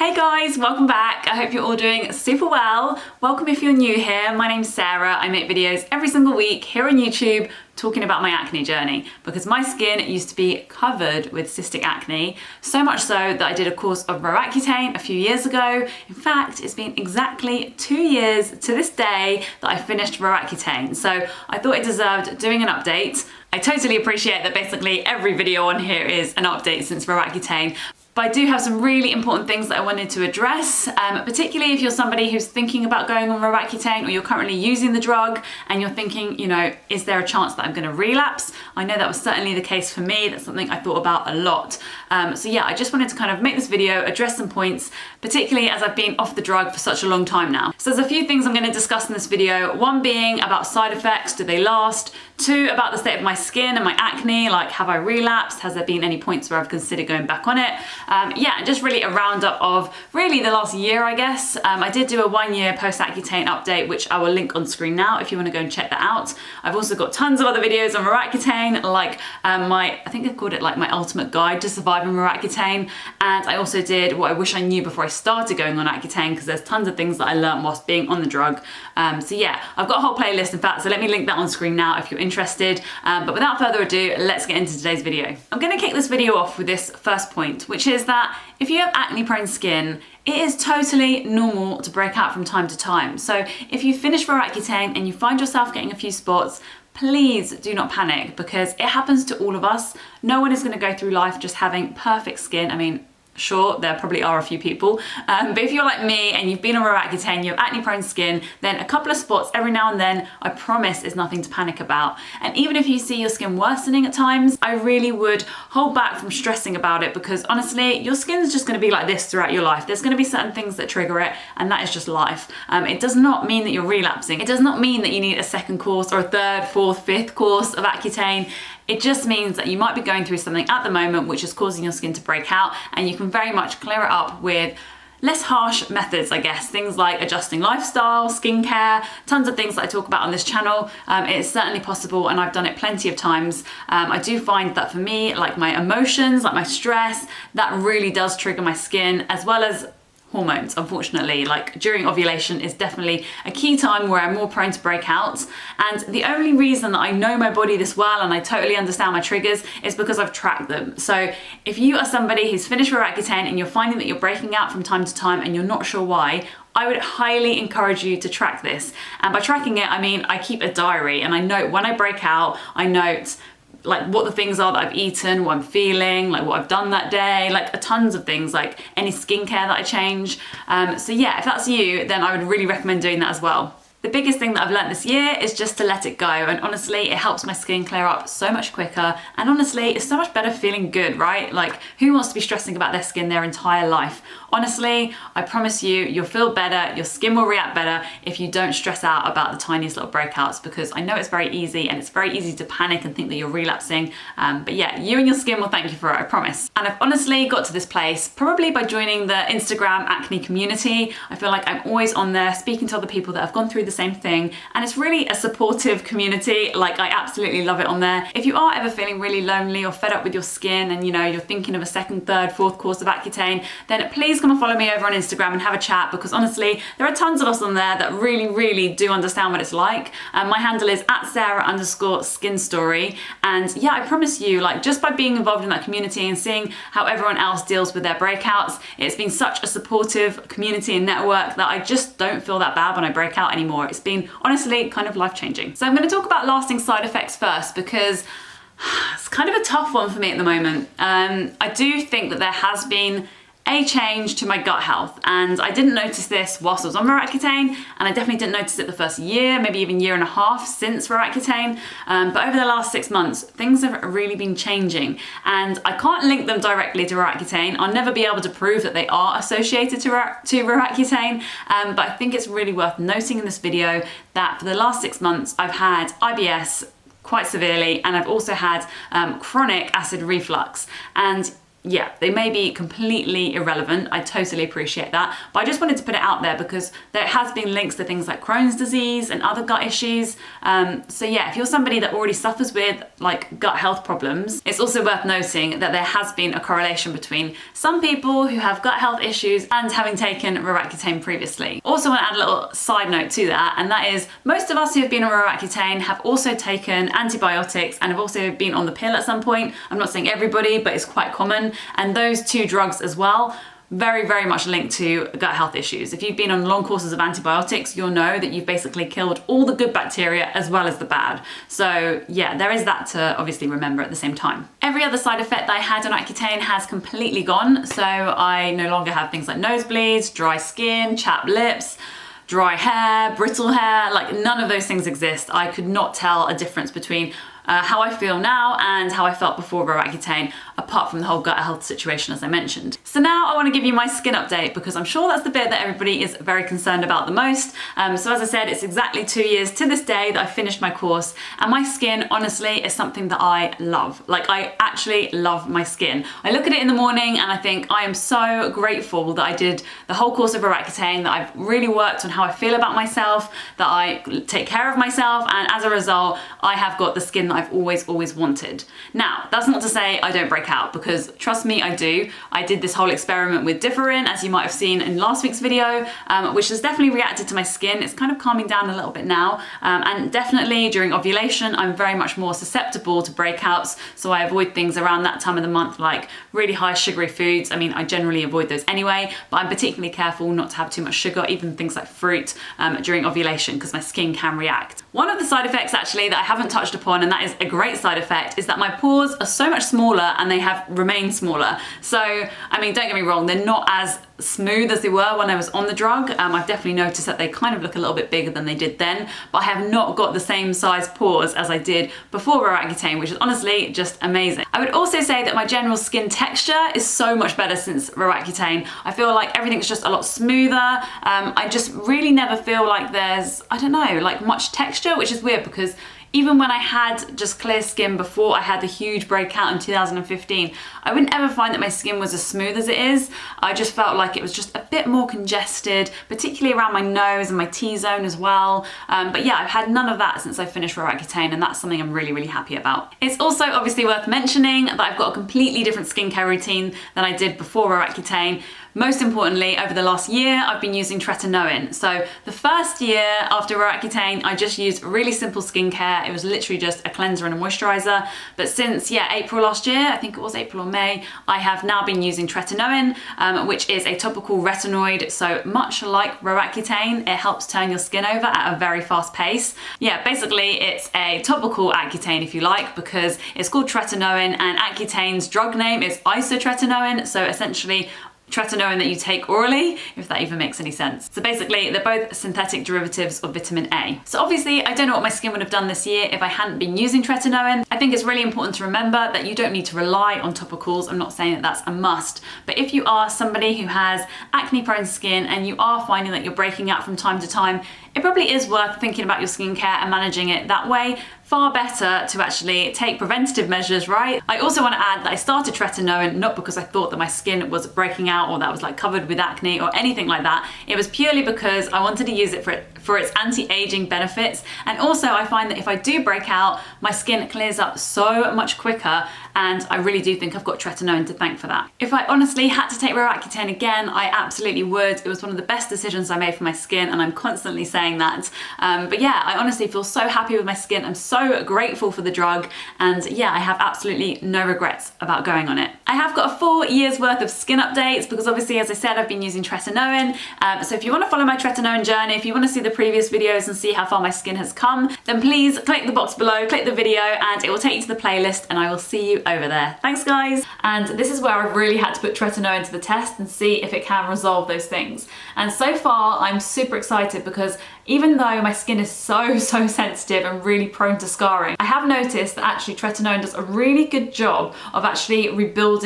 Hey guys, welcome back. I hope you're all doing super well. Welcome if you're new here. My name's Sarah. I make videos every single week here on YouTube talking about my acne journey because my skin used to be covered with cystic acne, so much so that I did a course of roaccutane a few years ago. In fact, it's been exactly 2 years to this day that I finished roaccutane, so I thought it deserved doing an update. I totally appreciate that basically every video on here is an update since roaccutane. But I do have some really important things that I wanted to address, particularly if you're somebody who's thinking about going on roaccutane or you're currently using the drug and you're thinking, you know, is there a chance that I'm going to relapse? I know that was certainly the case for me. That's something I thought about a lot. So yeah, I just wanted to kind of make this video, address some points, particularly as I've been off the drug for such a long time now. So there's a few things I'm going to discuss in this video. One being about side effects, do they last? 2, about the state of my skin and my acne, like have I relapsed? Has there been any points where I've considered going back on it? Yeah, and just really a roundup of really the last year, I guess. I did do a 1-year post-Accutane update, which I will link on screen now if you want to go and check that out. I've also got tons of other videos on roaccutane, like I think I called it like my ultimate guide to surviving roaccutane. And I also did what I wish I knew before I started going on Accutane, because there's tons of things that I learned whilst being on the drug. So yeah, I've got a whole playlist in fact, so let me link that on screen now if you're interested. But without further ado, let's get into today's video. I'm going to kick this video off with this first point, which is that if you have acne prone skin, it is totally normal to break out from time to time. So if you finish roaccutane and you find yourself getting a few spots, please do not panic, because it happens to all of us. No one is going to go through life just having perfect skin. I mean, sure, there probably are a few people, but if you're like me and you've been on roaccutane, you have acne prone skin, then a couple of spots every now and then, I promise, is nothing to panic about. And even if you see your skin worsening at times, I really would hold back from stressing about it, because honestly, your skin's just going to be like this throughout your life. There's going to be certain things that trigger it, and that is just life. It does not mean that you're relapsing. It does not mean that you need a second course or a third, fourth, fifth course of Accutane. It just means that you might be going through something at the moment which is causing your skin to break out, and you can very much clear it up with less harsh methods, I guess. Things like adjusting lifestyle, skincare, tons of things that I talk about on this channel. It is certainly possible, and I've done it plenty of times. I do find that for me, like my emotions, like my stress, that really does trigger my skin, as well as hormones, unfortunately. Like during ovulation is definitely a key time where I'm more prone to break out. And the only reason that I know my body this well and I totally understand my triggers is because I've tracked them. So if you are somebody who's finished roaccutane and you're finding that you're breaking out from time to time and you're not sure why, I would highly encourage you to track this. And by tracking it, I mean, I keep a diary and I note when I break out, I note like what the things are that I've eaten, what I'm feeling, like what I've done that day, like tons of things, like any skincare that I change. So yeah, if that's you, then I would really recommend doing that as well. The biggest thing that I've learned this year is just to let it go, and honestly, it helps my skin clear up so much quicker, and honestly, it's so much better feeling good, right? Like, who wants to be stressing about their skin their entire life? Honestly, I promise you, you'll feel better, your skin will react better if you don't stress out about the tiniest little breakouts, because I know it's very easy, and it's very easy to panic and think that you're relapsing, but yeah, you and your skin will thank you for it, I promise. And I've honestly got to this place probably by joining the Instagram acne community. I feel like I'm always on there speaking to other people that have gone through the same thing, and it's really a supportive community. Like, I absolutely love it on there. If you are ever feeling really lonely or fed up with your skin and you know you're thinking of a second, third, fourth course of Accutane, then please come and follow me over on Instagram and have a chat, because honestly there are tons of us on there that really do understand what it's like. My handle is @Sarah_skinstory, and yeah, I promise you, like, just by being involved in that community and seeing how everyone else deals with their breakouts, it's been such a supportive community and network that I just don't feel that bad when I break out anymore. It's been honestly kind of life-changing. So I'm going to talk about lasting side effects first, because it's kind of a tough one for me at the moment. I do think that there has been a change to my gut health, and I didn't notice this whilst I was on roaccutane, and I definitely didn't notice it the first year, maybe even year and a half since roaccutane, but over the last 6 months things have really been changing, and I can't link them directly to roaccutane. I'll never be able to prove that they are associated to roaccutane, but I think it's really worth noting in this video that for the last 6 months I've had IBS quite severely, and I've also had chronic acid reflux. And yeah, they may be completely irrelevant. I totally appreciate that. But I just wanted to put it out there because there has been links to things like Crohn's disease and other gut issues. So yeah, if you're somebody that already suffers with like gut health problems, it's also worth noting that there has been a correlation between some people who have gut health issues and having taken roaccutane previously. Also want to add a little side note to that, and that is most of us who have been on roaccutane have also taken antibiotics and have also been on the pill at some point. I'm not saying everybody, but it's quite common. And those two drugs as well, very, very much linked to gut health issues. If you've been on long courses of antibiotics, you'll know that you've basically killed all the good bacteria as well as the bad. So yeah, there is that to obviously remember at the same time. Every other side effect that I had on Accutane has completely gone. So I no longer have things like nosebleeds, dry skin, chapped lips, dry hair, brittle hair, like none of those things exist. I could not tell a difference between how I feel now and how I felt before roaccutane, apart from the whole gut health situation as I mentioned. So now I want to give you my skin update because I'm sure that's the bit that everybody is very concerned about the most. So as I said, it's exactly 2 years to this day that I finished my course, and my skin honestly is something that I love. Like, I actually love my skin. I look at it in the morning and I think I am so grateful that I did the whole course of roaccutane, that I've really worked on how I feel about myself, that I take care of myself, and as a result I have got the skin that I've always wanted. Now, that's not to say I don't break out, because trust me, I do. I did this whole experiment with Differin, as you might have seen in last week's video, which has definitely reacted to my skin. It's kind of calming down a little bit now, and definitely during ovulation I'm very much more susceptible to breakouts, so I avoid things around that time of the month like really high sugary foods. I mean, I generally avoid those anyway, but I'm particularly careful not to have too much sugar, even things like fruit, during ovulation, because my skin can react. One of the side effects actually that I haven't touched upon, and that is a great side effect, is that my pores are so much smaller and they have remained smaller. So, I mean, don't get me wrong, they're not as smooth as they were when I was on the drug. I've definitely noticed that they kind of look a little bit bigger than they did then, but I have not got the same size pores as I did before roaccutane, which is honestly just amazing. I would also say that my general skin texture is so much better since roaccutane. I feel like everything's just a lot smoother. I just really never feel like there's, I don't know, like much texture, which is weird because even when I had just clear skin before I had the huge breakout in 2015, I wouldn't ever find that my skin was as smooth as it is. I just felt like it was just a bit more congested, particularly around my nose and my T-zone as well. But yeah, I've had none of that since I finished roaccutane, and that's something I'm really happy about. It's also obviously worth mentioning that I've got a completely different skincare routine than I did before roaccutane. Most importantly, over the last year, I've been using Tretton Owen. So the first year after roaccutane, I just used really simple skincare. It was literally just a cleanser and a moisturizer. But since, yeah, April last year, I think it was April or May, I have now been using Tretton Owen, which is a topical retinoid. So much like roaccutane, it helps turn your skin over at a very fast pace. Yeah, basically it's a topical Accutane, if you like, because it's called Tretton Owen, and Accutane's drug name is isotretinoin. So essentially tretinoin that you take orally, if that even makes any sense. So basically, they're both synthetic derivatives of vitamin A. So obviously, I don't know what my skin would have done this year if I hadn't been using Tretton Owen. I think it's really important to remember that you don't need to rely on topicals. I'm not saying that that's a must, but if you are somebody who has acne-prone skin and you are finding that you're breaking out from time to time, it probably is worth thinking about your skincare and managing it that way. Far better to actually take preventative measures, right? I also want to add that I started Tretton Owen not because I thought that my skin was breaking out or that I was like covered with acne or anything like that. It was purely because I wanted to use it for its anti-aging benefits. And also I find that if I do break out, my skin clears up so much quicker, and I really do think I've got Tretton Owen to thank for that. If I honestly had to take roaccutane again, I absolutely would. It was one of the best decisions I made for my skin, and I'm constantly saying that. But yeah, I honestly feel so happy with my skin. I'm so grateful for the drug, and yeah, I have absolutely no regrets about going on it. I have got a full year's worth of skin updates because obviously, as I said, I've been using Tretton Owen. So if you want to follow my Tretton Owen journey, if you want to see the previous videos and see how far my skin has come, then please click the box below, click the video, and it will take you to the playlist, and I will see you over there. Thanks guys. And this is where I've really had to put Tretton Owen to the test and see if it can resolve those things. And so far I'm super excited because even though my skin is so sensitive and really prone to scarring, I have noticed that actually Tretton Owen does a really good job of actually rebuilding